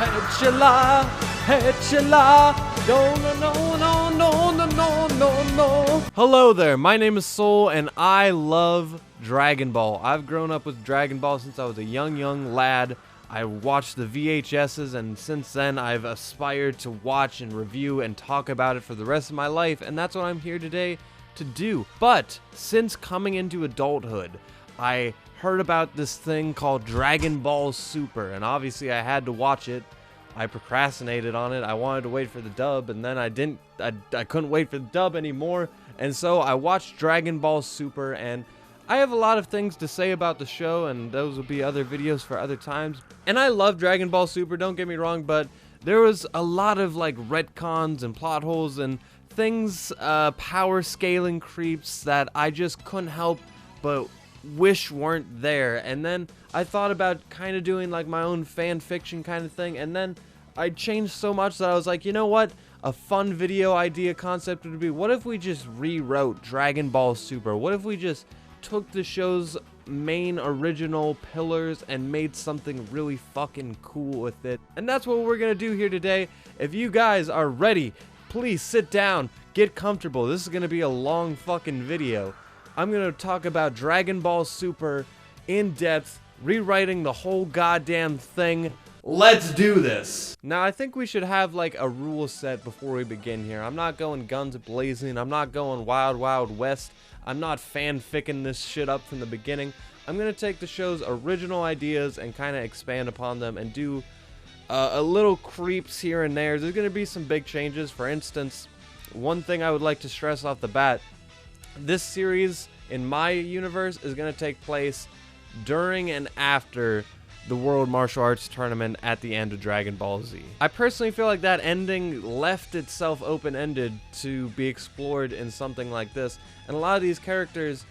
Hetchela, hetchela, no, no, no, no, no, no, no, no, no. Hello there, my name is Soul, and I love Dragon Ball. I've grown up with Dragon Ball since I was a young lad. I watched the VHSs, and since then I've aspired to watch and review and talk about it for the rest of my life, and that's what I'm here today to do. But since coming into adulthood, I heard about this thing called Dragon Ball Super, and obviously I had to watch it. I procrastinated on it. I wanted to wait for the dub, and then I couldn't wait for the dub anymore, and so I watched Dragon Ball Super, and I have a lot of things to say about the show, and those will be other videos for other times. And I love Dragon Ball Super, don't get me wrong, but there was a lot of like retcons and plot holes and things, power scaling creeps that I just couldn't help but wish weren't there. And then I thought about kind of doing like my own fan fiction kind of thing, and then I changed so much that I was like, you know what? A fun video idea concept would be, what if we just rewrote Dragon Ball Super? What if we just took the show's main original pillars and made something really fucking cool with it? And that's what we're gonna do here today. If you guys are ready, please sit down, get comfortable. This is gonna be a long fucking video. I'm gonna talk about Dragon Ball Super in depth, rewriting the whole goddamn thing. Let's do this! Now, I think we should have like a rule set before we begin here. I'm not going guns blazing. I'm not going wild, wild west. I'm not fanficking this shit up from the beginning. I'm gonna take the show's original ideas and kind of expand upon them and do a little creeps here and there. There's gonna be some big changes. For instance, one thing I would like to stress off the bat, this series in my universe is gonna take place during and after the World Martial Arts Tournament at the end of Dragon Ball Z. I personally feel like that ending left itself open-ended to be explored in something like this, and a lot of these characters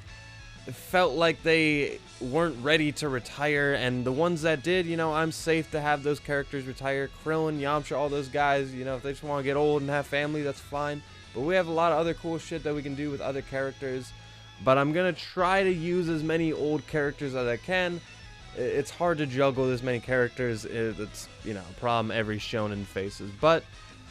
felt like they weren't ready to retire, and the ones that did, you know, I'm safe to have those characters retire. Krillin, Yamcha, all those guys, you know, if they just want to get old and have family, that's fine. But we have a lot of other cool shit that we can do with other characters, but I'm gonna try to use as many old characters as I can. It's hard to juggle this many characters. It's, you know, a problem every shonen faces, but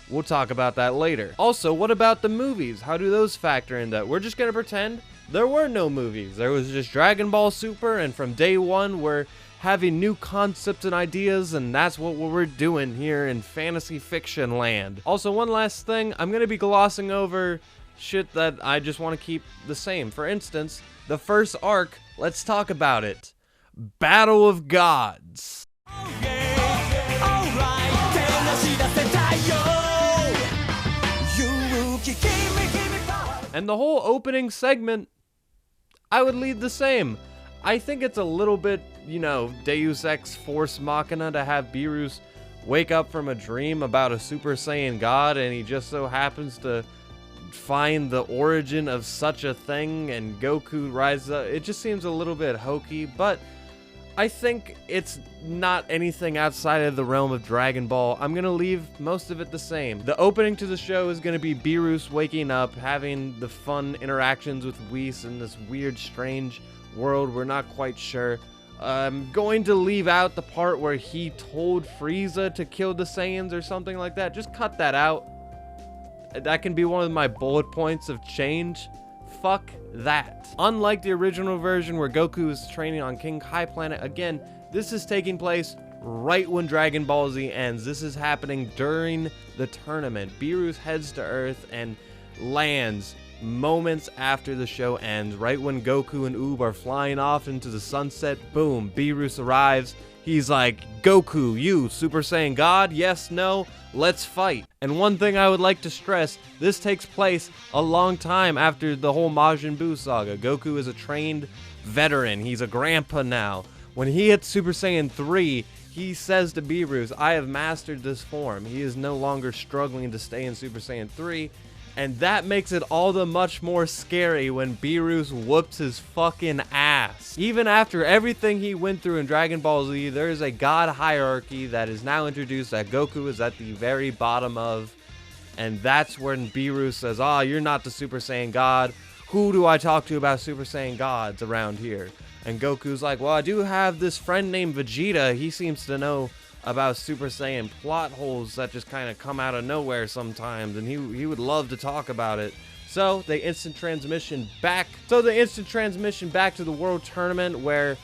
we'll talk about that later. Also, what about the movies? How do those factor in that? We're just gonna pretend there were no movies. There was just Dragon Ball Super, and from day one, we're having new concepts and ideas, and that's what we're doing here in fantasy fiction land. Also, one last thing, I'm gonna be glossing over shit that I just want to keep the same. For instance, the first arc, let's talk about it. Battle of Gods. And the whole opening segment, I would leave the same. I think it's a little bit, you know, Deus Ex Force Machina to have Beerus wake up from a dream about a Super Saiyan God, and he just so happens to find the origin of such a thing, and Goku rises up. It just seems a little bit hokey, but I think it's not anything outside of the realm of Dragon Ball. I'm gonna leave most of it the same. The opening to the show is gonna be Beerus waking up, having the fun interactions with Whis in this weird, strange world. We're not quite sure. I'm going to leave out the part where he told Frieza to kill the Saiyans or something like that. Just cut that out. That can be one of my bullet points of change. Fuck that. Unlike the original version where Goku is training on King Kai Planet, again, this is taking place right when Dragon Ball Z ends. This is happening during the tournament. Beerus heads to Earth and lands moments after the show ends. Right when Goku and Oob are flying off into the sunset, boom, Beerus arrives. He's like, Goku, you, Super Saiyan God? Yes, no? Let's fight. And one thing I would like to stress, this takes place a long time after the whole Majin Buu saga. Goku is a trained veteran. He's a grandpa now. When he hits Super Saiyan 3, he says to Beerus, I have mastered this form. He is no longer struggling to stay in Super Saiyan 3. And that makes it all the much more scary when Beerus whoops his fucking ass. Even after everything he went through in Dragon Ball Z, there is a god hierarchy that is now introduced that Goku is at the very bottom of. And that's when Beerus says, ah, you're not the Super Saiyan God. Who do I talk to about Super Saiyan gods around here? And Goku's like, well, I do have this friend named Vegeta. He seems to know about Super Saiyan plot holes that just kind of come out of nowhere sometimes, and he would love to talk about it. So the instant transmission back to the World Tournament, where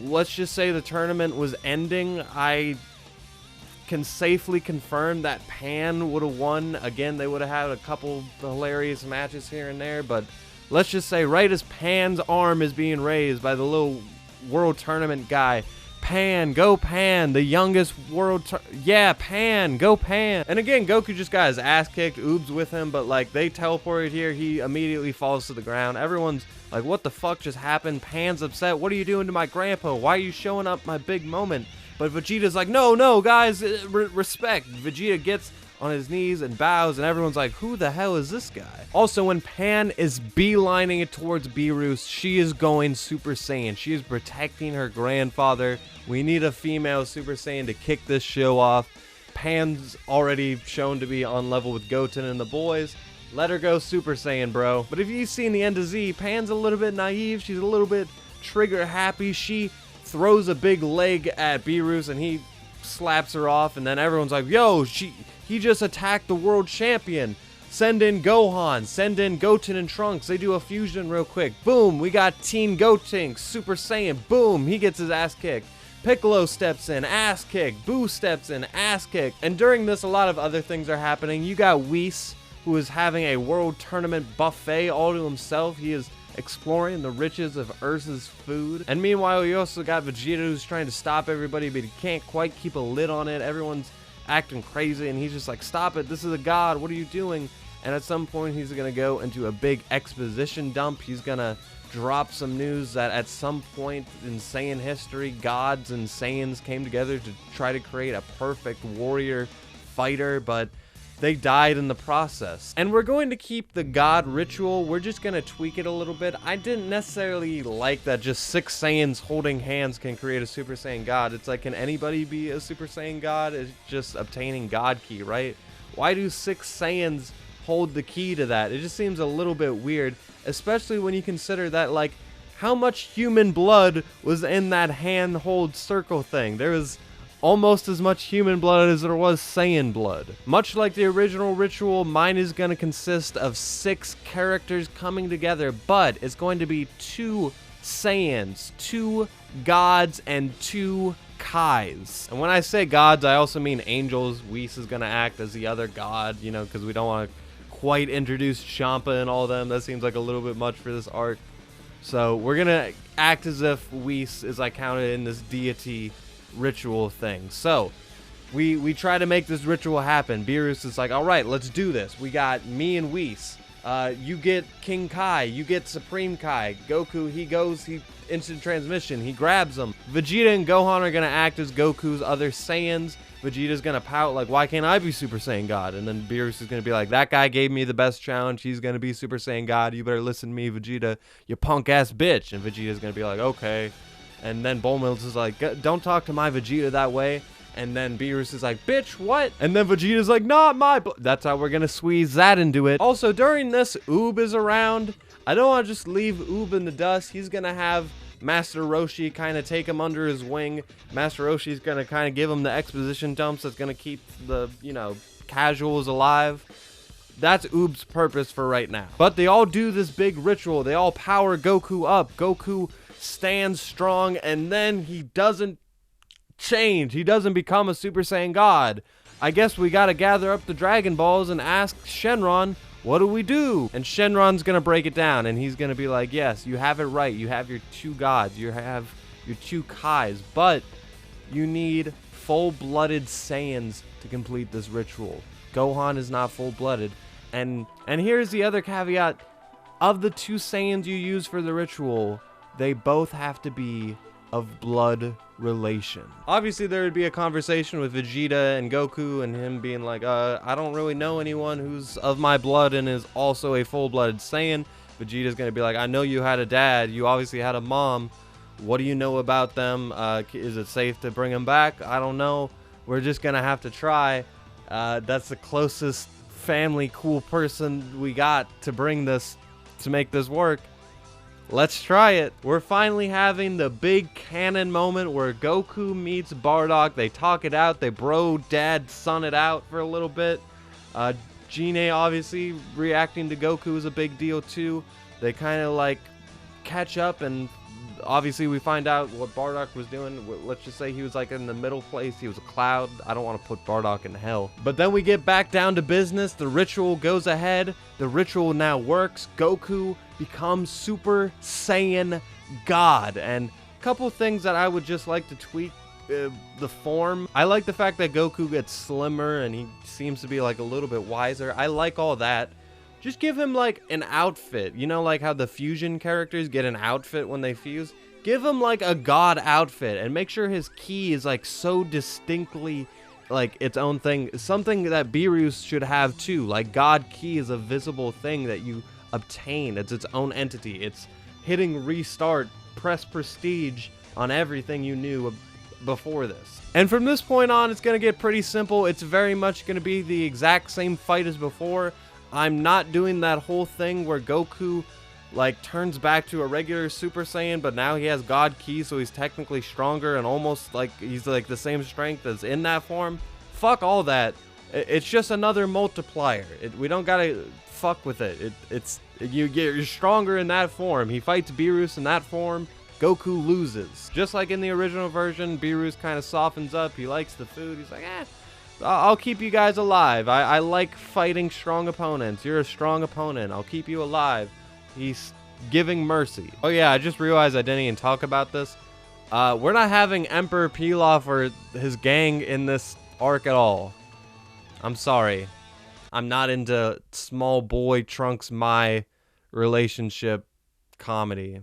let's just say the tournament was ending. I can safely confirm that Pan would have won. Again, they would have had a couple hilarious matches here and there, but let's just say right as Pan's arm is being raised by the little World Tournament guy, Pan, go Pan, the youngest yeah, Pan, go Pan. And again, Goku just got his ass kicked, Oob's with him, but like they teleported here, he immediately falls to the ground. Everyone's like, what the fuck just happened? Pan's upset. What are you doing to my grandpa? Why are you showing up my big moment? But Vegeta's like, no, guys, respect. Vegeta gets on his knees and bows, and everyone's like, who the hell is this guy? Also, when Pan is beelining it towards Beerus, she is going Super Saiyan. She is protecting her grandfather. We need a female Super Saiyan to kick this show off. Pan's already shown to be on level with Goten and the boys. Let her go Super Saiyan, bro. But if you've seen the end of Z, Pan's a little bit naive. She's a little bit trigger happy. She throws a big leg at Beerus, and he slaps her off, and then everyone's like, yo, he just attacked the world champion. Send in Gohan, send in Goten and Trunks. They do a fusion real quick. Boom, we got Teen Gotenks, Super Saiyan. Boom, he gets his ass kicked. Piccolo steps in, ass kick. Boo steps in, ass kick. And during this, a lot of other things are happening. You got Whis, who is having a world tournament buffet all to himself. He is exploring the riches of Earth's food. And meanwhile, you also got Vegeta, who's trying to stop everybody, but he can't quite keep a lid on it. Everyone's acting crazy, and he's just like, stop it, this is a god, what are you doing? And at some point, he's gonna go into a big exposition dump. He's gonna drop some news that at some point in Saiyan history, gods and Saiyans came together to try to create a perfect warrior fighter, but they died in the process. And we're going to keep the god ritual. We're just going to tweak it a little bit. I didn't necessarily like that just 6 Saiyans holding hands can create a Super Saiyan god. It's like, can anybody be a Super Saiyan god? It's just obtaining god key, right? Why do 6 Saiyans hold the key to that? It just seems a little bit weird, especially when you consider that, like, how much human blood was in that hand-hold circle thing. There was almost as much human blood as there was Saiyan blood. Much like the original ritual, mine is going to consist of 6 characters coming together, but it's going to be 2 Saiyans, 2 gods, and 2 Kais. And when I say gods, I also mean angels. Whis is going to act as the other god, you know, because we don't want to quite introduce Champa and all them. That seems like a little bit much for this arc. So we're going to act as if Whis is like counted in this deity ritual thing. So we try to make this ritual happen. Beerus is like, all right, let's do this. We got me and Whis. You get King Kai, you get Supreme Kai. Goku, he instant transmission, he grabs him. Vegeta and Gohan are gonna act as Goku's other Saiyans. Vegeta's gonna pout like, why can't I be Super Saiyan God? And then Beerus is gonna be like, that guy gave me the best challenge, he's gonna be Super Saiyan God, you better listen to me, Vegeta, you punk ass bitch. And Vegeta's gonna be like, okay. And then Bulma's is like, don't talk to my Vegeta that way. And then Beerus is like, bitch, what? And then Vegeta's like, not my... That's how we're going to squeeze that into it. Also, during this, Oob is around. I don't want to just leave Oob in the dust. He's going to have Master Roshi kind of take him under his wing. Master Roshi's going to kind of give him the exposition dumps that's going to keep the, you know, casuals alive. That's Oob's purpose for right now. But they all do this big ritual. They all power Goku up. Goku stands strong, and then he doesn't change. He doesn't become a Super Saiyan God. I guess we gotta gather up the Dragon Balls and ask Shenron, what do we do? And Shenron's gonna break it down, and he's gonna be like, yes, you have it right. You have your 2 gods. You have your 2 Kais, but you need full-blooded Saiyans to complete this ritual. Gohan is not full-blooded. And here's the other caveat. Of the 2 Saiyans you use for the ritual, they both have to be of blood relation. Obviously, there would be a conversation with Vegeta and Goku and him being like, I don't really know anyone who's of my blood and is also a full-blooded Saiyan. Vegeta's gonna be like, I know you had a dad, you obviously had a mom. What do you know about them? Is it safe to bring them back? I don't know. We're just gonna have to try. That's the closest family cool person we got to bring this, to make this work. Let's try it. We're finally having the big canon moment where Goku meets Bardock. They talk it out. They bro, dad, son it out for a little bit. Gine obviously reacting to Goku is a big deal too. They kind of like catch up, and obviously we find out what Bardock was doing. Let's just say he was like in the middle place. He was a cloud. I don't want to put Bardock in hell. But then we get back down to business. The ritual goes ahead. The ritual now works. Goku becomes Super Saiyan God. And a couple things that I would just like to tweak. The form. I like the fact that Goku gets slimmer and he seems to be like a little bit wiser. I like all that. Just give him like an outfit. You know, like how the fusion characters get an outfit when they fuse? Give him like a god outfit and make sure his ki is like so distinctly like its own thing. Something that Beerus should have too. Like god ki is a visible thing that you obtain. It's its own entity. It's hitting restart, press prestige on everything you knew before this. And from this point on, it's going to get pretty simple. It's very much going to be the exact same fight as before. I'm not doing that whole thing where Goku like turns back to a regular Super Saiyan, but now he has God Ki, so he's technically stronger and almost like he's like the same strength as in that form. Fuck all that. It's just another multiplier. We don't gotta fuck with it. You're stronger in that form. He fights Beerus in that form. Goku loses. Just like in the original version, Beerus kind of softens up. He likes the food. He's like, I'll keep you guys alive. I like fighting strong opponents. You're a strong opponent. I'll keep you alive. He's giving mercy. Oh yeah, I just realized I didn't even talk about this. We're not having Emperor Pilaf or his gang in this arc at all. I'm sorry. I'm not into small boy Trunks my relationship comedy.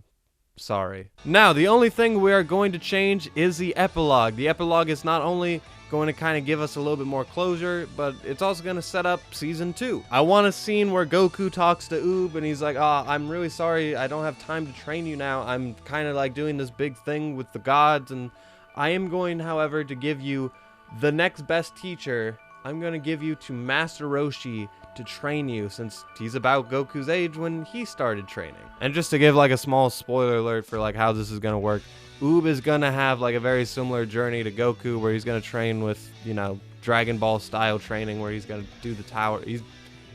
Sorry. Now, the only thing we are going to change is the epilogue. The epilogue is not only going to kind of give us a little bit more closure, but it's also going to set up season 2. I want a scene where Goku talks to Oob and he's like, I'm really sorry, I don't have time to train you now. I'm kind of like doing this big thing with the gods, and I am going, however, to give you the next best teacher. I'm going to give you to Master Roshi to train you, since he's about Goku's age when he started training. And just to give like a small spoiler alert for like how this is going to work, Oob is going to have like a very similar journey to Goku, where he's going to train with, you know, Dragon Ball style training, where he's going to do the tower.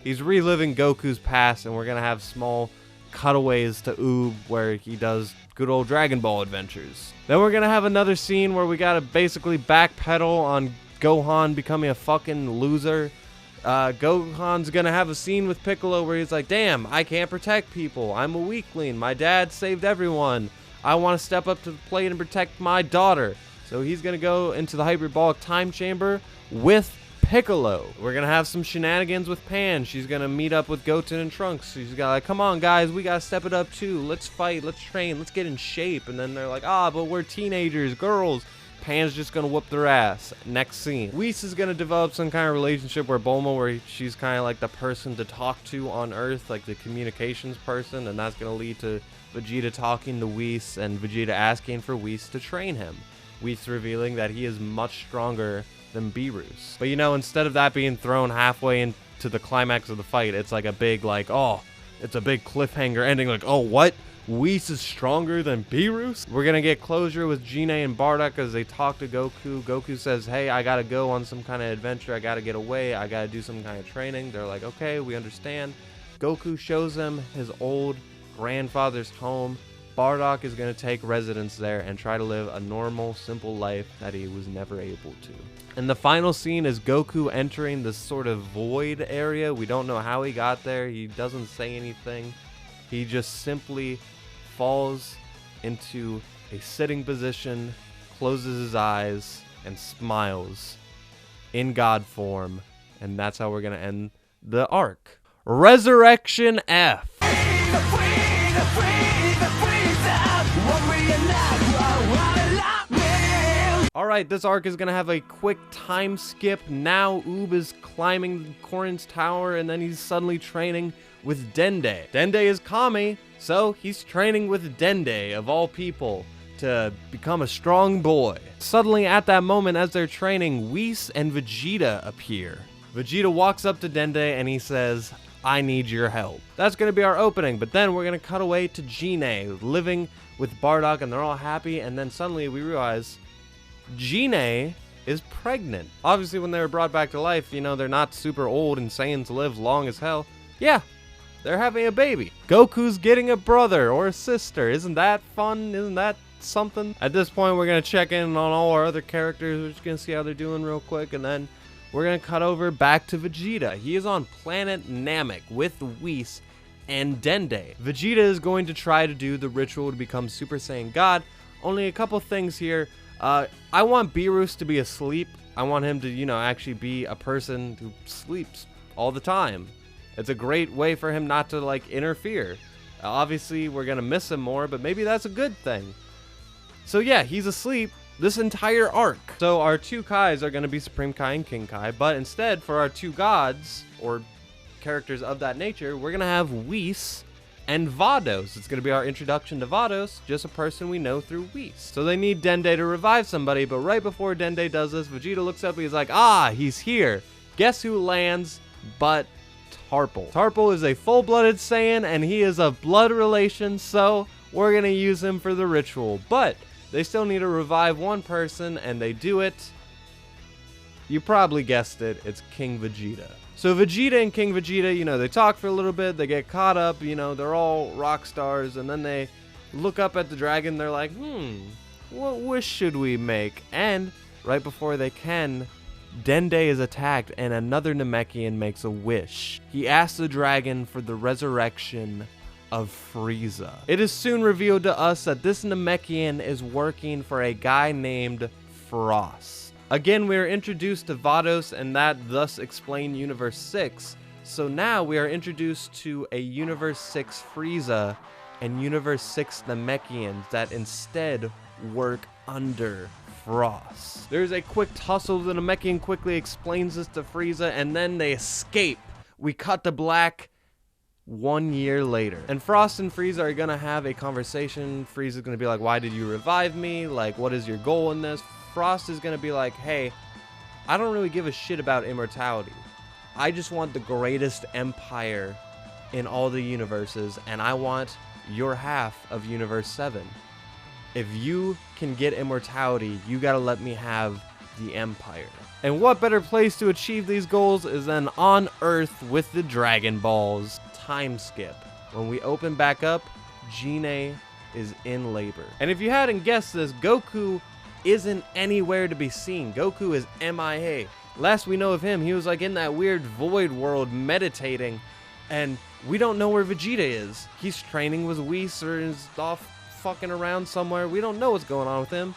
He's reliving Goku's past, and we're going to have small cutaways to Oob where he does good old Dragon Ball adventures. Then we're going to have another scene where we got to basically backpedal on Gohan becoming a fucking loser. Gohan's gonna have a scene with Piccolo where he's like, damn, I can't protect people. I'm a weakling. My dad saved everyone. I want to step up to the plate and protect my daughter. So he's gonna go into the hyperbolic time chamber with Piccolo. We're gonna have some shenanigans with Pan. She's gonna meet up with Goten and Trunks. She's got like, come on guys, we gotta step it up too. Let's fight, let's train, let's get in shape. And then they're like, but we're teenagers, girls. Pan's just gonna whoop their ass. Next scene. Whis is gonna develop some kind of relationship where Bulma, where she's kind of like the person to talk to on Earth, like the communications person, and that's gonna lead to Vegeta talking to Whis and Vegeta asking for Whis to train him. Whis revealing that he is much stronger than Beerus. But you know, instead of that being thrown halfway into the climax of the fight, it's like a big like, it's a big cliffhanger ending like, what? Whis is stronger than Beerus? We're gonna get closure with Gine and Bardock as they talk to Goku. Goku says, hey, I gotta go on some kind of adventure. I gotta get away. I gotta do some kind of training. They're like, okay, we understand. Goku shows them his old grandfather's home. Bardock is gonna take residence there and try to live a normal, simple life that he was never able to. And the final scene is Goku entering this sort of void area. We don't know how he got there. He doesn't say anything. He just simply falls into a sitting position, closes his eyes, and smiles in God form. And that's how we're going to end the arc. Resurrection F. Alright, this arc is going to have a quick time skip. Now Oob is climbing Korin's tower, and then he's suddenly training with Dende. Dende is Kami, so he's training with Dende, of all people, to become a strong boy. Suddenly, at that moment, as they're training, Whis and Vegeta appear. Vegeta walks up to Dende and he says, I need your help. That's going to be our opening, but then we're going to cut away to Gine living with Bardock, and they're all happy, and then suddenly we realize Gine is pregnant. Obviously, when they were brought back to life, you know, they're not super old and Saiyans live long as hell. Yeah, they're having a baby. Goku's getting a brother or a sister. Isn't that fun? Isn't that something? At this point, we're going to check in on all our other characters. We're just going to see how they're doing real quick, and then we're going to cut over back to Vegeta. He is on planet Namek with Whis and Dende. Vegeta is going to try to do the ritual to become Super Saiyan God. Only a couple things here. I want Beerus to be asleep. I want him to, you know, actually be a person who sleeps all the time. It's a great way for him not to, like, interfere. Obviously, we're going to miss him more, but maybe that's a good thing. So yeah, he's asleep this entire arc. So our two Kais are going to be Supreme Kai and King Kai, but instead, for our two gods, or characters of that nature, we're going to have Whis and Vados. It's going to be our introduction to Vados, just a person we know through Whis. So they need Dende to revive somebody, but right before Dende does this, Vegeta looks up and he's like, ah, he's here. Guess who lands but Tarple. Tarple is a full-blooded Saiyan, and he is of blood relation, so we're going to use him for the ritual. But they still need to revive one person, and they do it. You probably guessed it, it's King Vegeta. So Vegeta and King Vegeta, you know, they talk for a little bit, they get caught up, you know, they're all rock stars, and then they look up at the dragon, they're like, what wish should we make? And right before they can, Dende is attacked, and another Namekian makes a wish. He asks the dragon for the resurrection of Frieza. It is soon revealed to us that this Namekian is working for a guy named Frost. Again, we are introduced to Vados, and that thus explains Universe 6. So now we are introduced to a Universe 6 Frieza and Universe 6 Namekians that instead work under Frost. There's a quick tussle. The Namekian quickly explains this to Frieza, and then they escape. We cut to black 1 year later. And Frost and Frieza are gonna have a conversation. Frieza's gonna be like, why did you revive me? Like, what is your goal in this? Frost is gonna be like, hey, I don't really give a shit about immortality. I just want the greatest empire in all the universes, and I want your half of Universe 7. If you can get immortality, you gotta let me have the empire. And what better place to achieve these goals is than on Earth with the Dragon Balls. Time skip. When we open back up, Gine is in labor. And if you hadn't guessed this, Goku isn't anywhere to be seen. Goku is MIA. Last we know of him, he was like in that weird void world meditating, and we don't know where Vegeta is. He's training with Whis or is off fucking around somewhere. We don't know what's going on with him.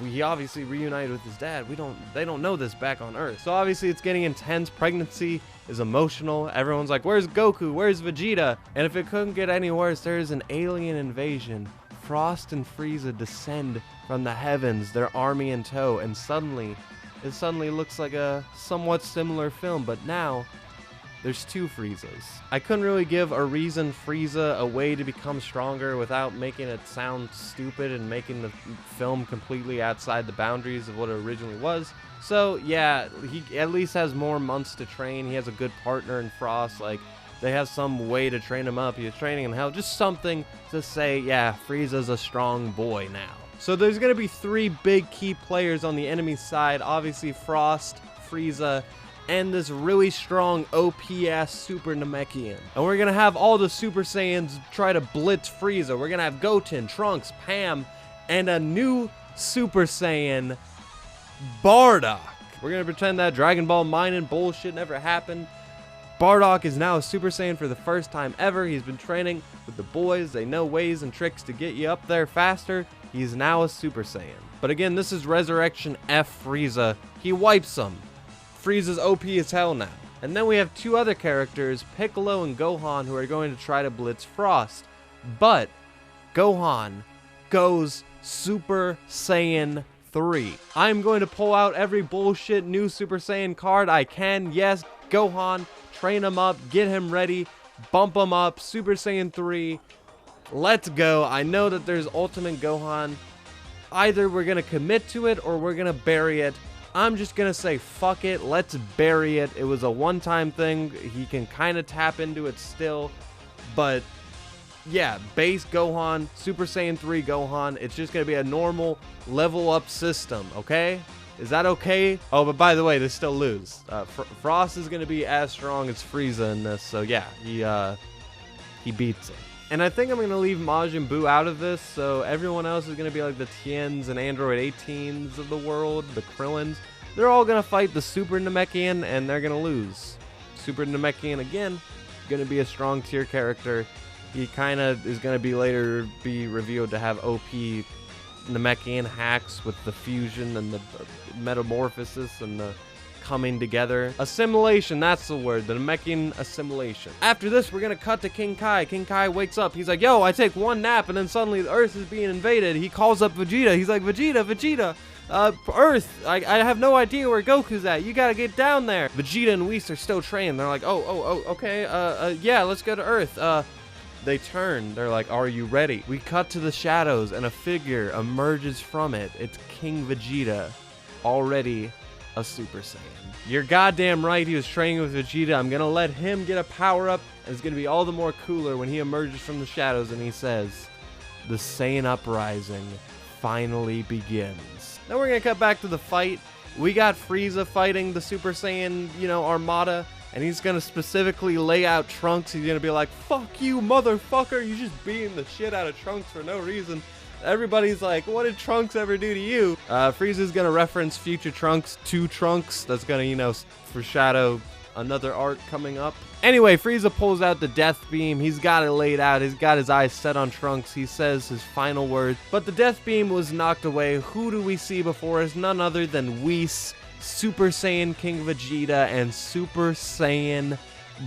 He obviously reunited with his dad. They don't know this back on Earth. So obviously it's getting intense. Pregnancy is emotional. Everyone's like, where's Goku? Where's Vegeta? And if it couldn't get any worse, there is an alien invasion. Frost and Frieza descend from the heavens, their army in tow, and it suddenly looks like a somewhat similar film, but now there's two Friezas. I couldn't really give a reason Frieza a way to become stronger without making it sound stupid and making the film completely outside the boundaries of what it originally was. So yeah, he at least has more months to train. He has a good partner in Frost. Like, they have some way to train him up. He's training in hell. Just something to say, yeah, Frieza's a strong boy now. So there's going to be three big key players on the enemy side. Obviously Frost, Frieza, and this really strong OP-ass Super Namekian. And we're going to have all the Super Saiyans try to blitz Frieza. We're going to have Goten, Trunks, Pam, and a new Super Saiyan, Bardock. We're going to pretend that Dragon Ball mining bullshit never happened. Bardock is now a Super Saiyan for the first time ever. He's been training with the boys. They know ways and tricks to get you up there faster. He's now a Super Saiyan. But again, this is Resurrection F Frieza. He wipes them. Frieza's OP as hell now. And then we have two other characters, Piccolo and Gohan, who are going to try to blitz Frost. But Gohan goes Super Saiyan 3. I'm going to pull out every bullshit new Super Saiyan card I can. Yes, Gohan, train him up, get him ready, bump him up, Super Saiyan 3. Let's go. I know that there's Ultimate Gohan. Either we're going to commit to it or we're going to bury it. I'm just gonna say fuck it, let's bury it. It was a one-time thing. He can kind of tap into it still, but yeah, base Gohan, Super Saiyan 3 Gohan, it's just gonna be a normal level up system, okay? Is that okay? Oh, but by the way, they still lose. Frost is gonna be as strong as Frieza in this, so yeah, he beats him. And I think I'm gonna leave Majin Buu out of this, so everyone else is gonna be like the Tiens and Android 18s of the world, the Krillins. They're all gonna fight the Super Namekian, and they're gonna lose. Super Namekian, again, gonna be a strong tier character. He kind of is gonna be later be revealed to have OP Namekian hacks with the fusion and the metamorphosis and the coming together. Assimilation, that's the word, the Namekian assimilation. After this, we're gonna cut to King Kai. King Kai wakes up. He's like, yo, I take one nap, and then suddenly the Earth is being invaded. He calls up Vegeta. He's like, Vegeta, Earth, I have no idea where Goku's at. You gotta get down there. Vegeta and Whis are still training. They're like, okay, yeah, let's go to Earth. They turn. They're like, are you ready? We cut to the shadows, and a figure emerges from it. It's King Vegeta, already a Super Saiyan. You're goddamn right, he was training with Vegeta. I'm gonna let him get a power-up, and it's gonna be all the more cooler when he emerges from the shadows and he says, the Saiyan uprising finally begins. Now we're gonna cut back to the fight. We got Frieza fighting the Super Saiyan, armada, and he's gonna specifically lay out Trunks. He's gonna be like, fuck you, motherfucker, you just beating the shit out of Trunks for no reason. Everybody's like, what did Trunks ever do to you? Frieza's gonna reference future Trunks to Trunks. That's gonna, foreshadow another arc coming up. Anyway, Frieza pulls out the death beam. He's got it laid out. He's got his eyes set on Trunks. He says his final words. But the death beam was knocked away. Who do we see before us? None other than Whis, Super Saiyan King Vegeta, and Super Saiyan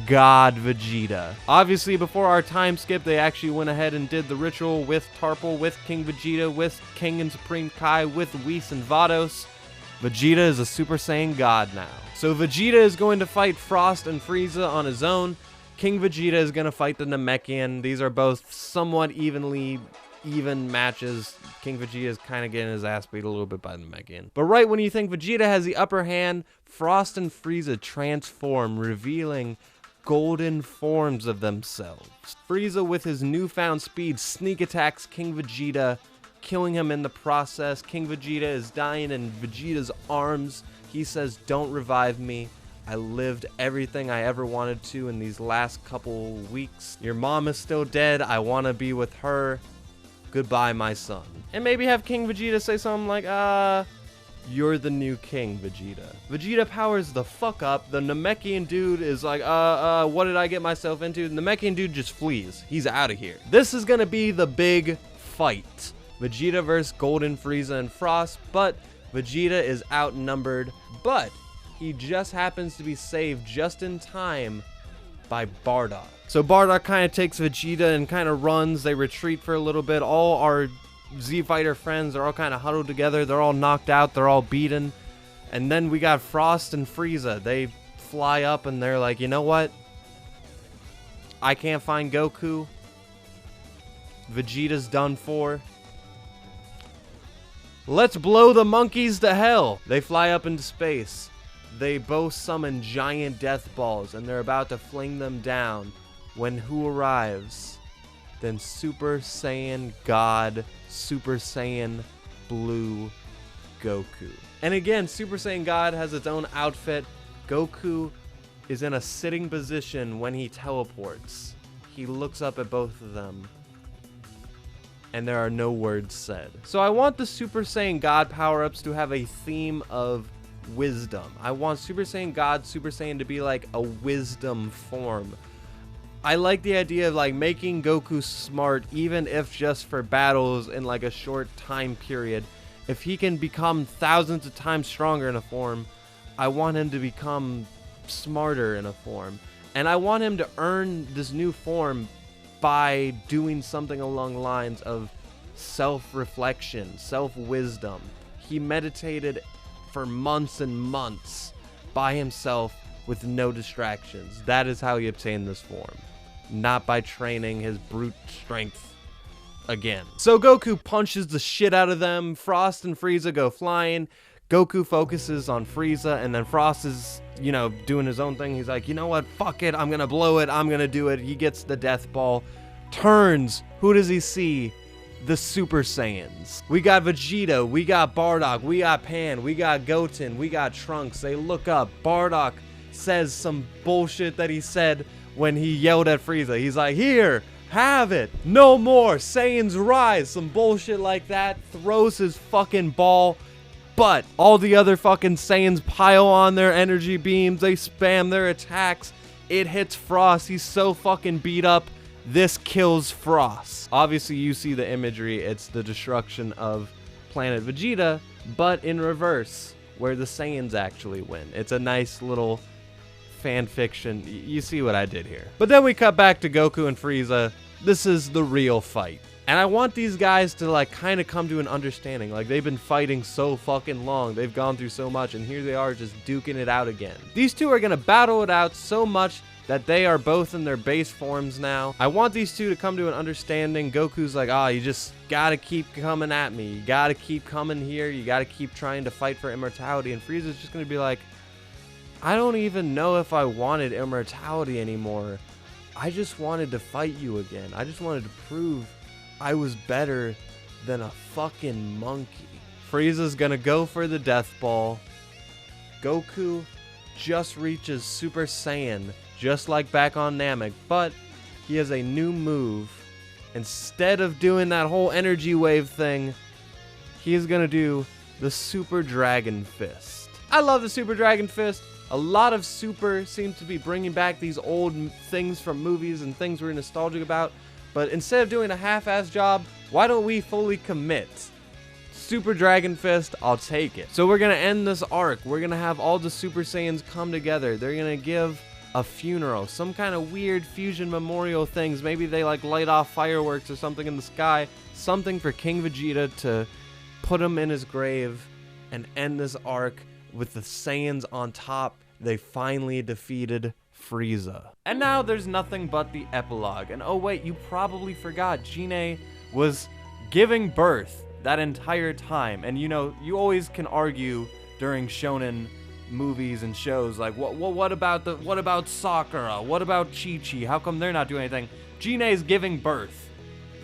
God Vegeta. Obviously, before our time skip, they actually went ahead and did the ritual with Tarple, with King Vegeta, with King and Supreme Kai, with Whis and Vados. Vegeta is a Super Saiyan God now. So Vegeta is going to fight Frost and Frieza on his own. King Vegeta is going to fight the Namekian. These are both somewhat even matches. King Vegeta is kind of getting his ass beat a little bit by the Namekian. But right when you think Vegeta has the upper hand, Frost and Frieza transform, revealing golden forms of themselves. Frieza, with his newfound speed, sneak attacks King Vegeta, killing him in the process. King Vegeta is dying in Vegeta's arms. He says, don't revive me. I lived everything I ever wanted to in these last couple weeks. Your mom is still dead. I want to be with her. Goodbye, my son. And maybe have King Vegeta say something like, you're the new king, Vegeta. Vegeta powers the fuck up. The Namekian dude is like, what did I get myself into? The Namekian dude just flees. He's out of here. This is gonna be the big fight. Vegeta versus Golden Frieza and Frost, but Vegeta is outnumbered, but he just happens to be saved just in time by Bardock. So Bardock kind of takes Vegeta and kind of runs. They retreat for a little bit. All our Z-Fighter friends are all kind of huddled together. They're all knocked out. They're all beaten. And then we got Frost and Frieza. They fly up and they're like, you know what? I can't find Goku. Vegeta's done for. Let's blow the monkeys to hell. They fly up into space. They both summon giant death balls and they're about to fling them down when who arrives? Then Super Saiyan God, Super Saiyan Blue Goku. And again, Super Saiyan God has its own outfit. Goku is in a sitting position when he teleports. He looks up at both of them, and there are no words said. So I want the Super Saiyan God power-ups to have a theme of wisdom. I want Super Saiyan God, Super Saiyan to be like a wisdom form. I like the idea of like making Goku smart, even if just for battles in like a short time period. If he can become thousands of times stronger in a form, I want him to become smarter in a form. And I want him to earn this new form by doing something along the lines of self-reflection, self-wisdom. He meditated for months and months by himself with no distractions. That is how he obtained this form, not by training his brute strength again. So Goku punches the shit out of them. Frost and Frieza go flying. Goku focuses on Frieza, and then Frost is, you know, doing his own thing. He's like, you know what, fuck it, I'm gonna blow it, I'm gonna do it. He gets the death ball, turns, who does he see? The Super Saiyans. We got Vegeta, we got Bardock, we got Pan, we got Goten, we got Trunks. They look up, Bardock says some bullshit that he said when he yelled at Frieza. He's like, here, have it, no more, Saiyans rise, some bullshit like that, throws his fucking ball. But all the other fucking Saiyans pile on their energy beams, they spam their attacks, it hits Frost, he's so fucking beat up, this kills Frost. Obviously you see the imagery, it's the destruction of planet Vegeta, but in reverse, where the Saiyans actually win. It's a nice little fan fiction, you see what I did here. But then we cut back to Goku and Frieza, this is the real fight. And I want these guys to like kind of come to an understanding. Like they've been fighting so fucking long. They've gone through so much and here they are just duking it out again. These two are going to battle it out so much that they are both in their base forms now. I want these two to come to an understanding. Goku's like, you just got to keep coming at me. You got to keep coming here. You got to keep trying to fight for immortality. And Frieza's just going to be like, I don't even know if I wanted immortality anymore. I just wanted to fight you again. I just wanted to prove I was better than a fucking monkey. Frieza's gonna go for the death ball. Goku just reaches Super Saiyan, just like back on Namek, but he has a new move. Instead of doing that whole energy wave thing, he is gonna do the Super Dragon Fist. I love the Super Dragon Fist. A lot of Super seems to be bringing back these old things from movies and things we're nostalgic about. But instead of doing a half-ass job, why don't we fully commit? Super Dragon Fist, I'll take it. So we're going to end this arc. We're going to have all the Super Saiyans come together. They're going to give a funeral, some kind of weird fusion memorial things. Maybe they like light off fireworks or something in the sky. Something for King Vegeta to put him in his grave and end this arc with the Saiyans on top. They finally defeated Frieza. And now there's nothing but the epilogue. And oh wait, you probably forgot Gine was giving birth that entire time. And you know, you always can argue during shonen movies and shows like, what about Sakura? What about Chi-Chi? How come they're not doing anything? Gine's giving birth.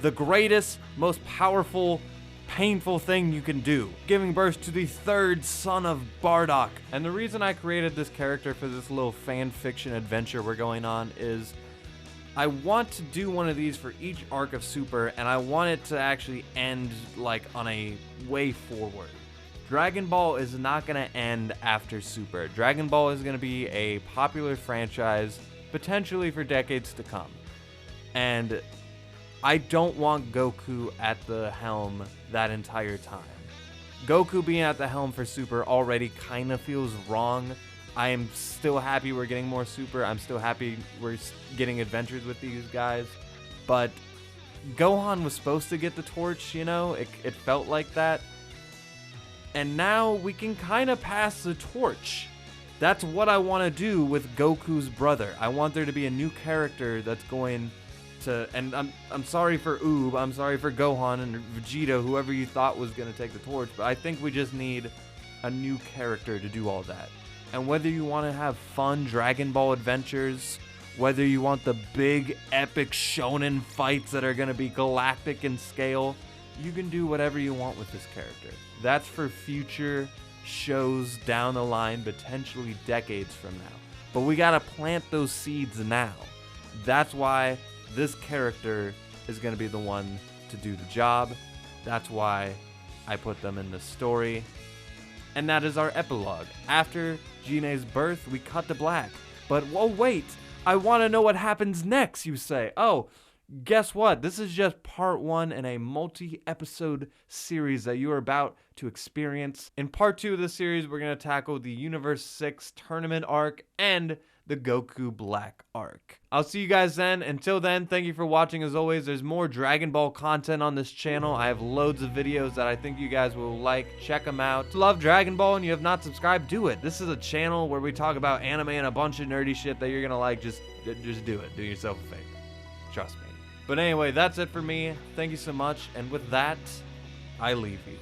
The greatest, most powerful, painful thing you can do. Giving birth to the third son of Bardock. And the reason I created this character for this little fan fiction adventure we're going on is I want to do one of these for each arc of Super, and I want it to actually end like on a way forward. Dragon Ball is not going to end after Super. Dragon Ball is going to be a popular franchise potentially for decades to come. And I don't want Goku at the helm that entire time. Goku being at the helm for Super already kind of feels wrong. I am still happy we're getting more Super. I'm still happy we're getting adventures with these guys. But Gohan was supposed to get the torch, you know? It felt like that. And now we can kind of pass the torch. That's what I want to do with Goku's brother. I want there to be a new character that's going to, and I'm sorry for Oob, I'm sorry for Gohan and Vegeta, whoever you thought was going to take the torch, but I think we just need a new character to do all that. And whether you want to have fun Dragon Ball adventures, whether you want the big epic shonen fights that are going to be galactic in scale, you can do whatever you want with this character. That's for future shows down the line, potentially decades from now. But we got to plant those seeds now. That's why this character is going to be the one to do the job. That's why I put them in the story. And that is our epilogue. After Gine's birth, we cut to black. But, whoa, wait, I want to know what happens next, you say. Oh, guess what? This is just part 1 in a multi-episode series that you are about to experience. In part 2 of the series, we're going to tackle the Universe 6 tournament arc and the Goku Black arc. I'll see you guys then. Until then, thank you for watching. As always, there's more Dragon Ball content on this channel. I have loads of videos that I think you guys will like. Check them out. If you love Dragon Ball and you have not subscribed, do it. This is a channel where we talk about anime and a bunch of nerdy shit that you're gonna like. Just do it. Do yourself a favor. Trust me. But anyway, that's it for me. Thank you so much. And with that, I leave you.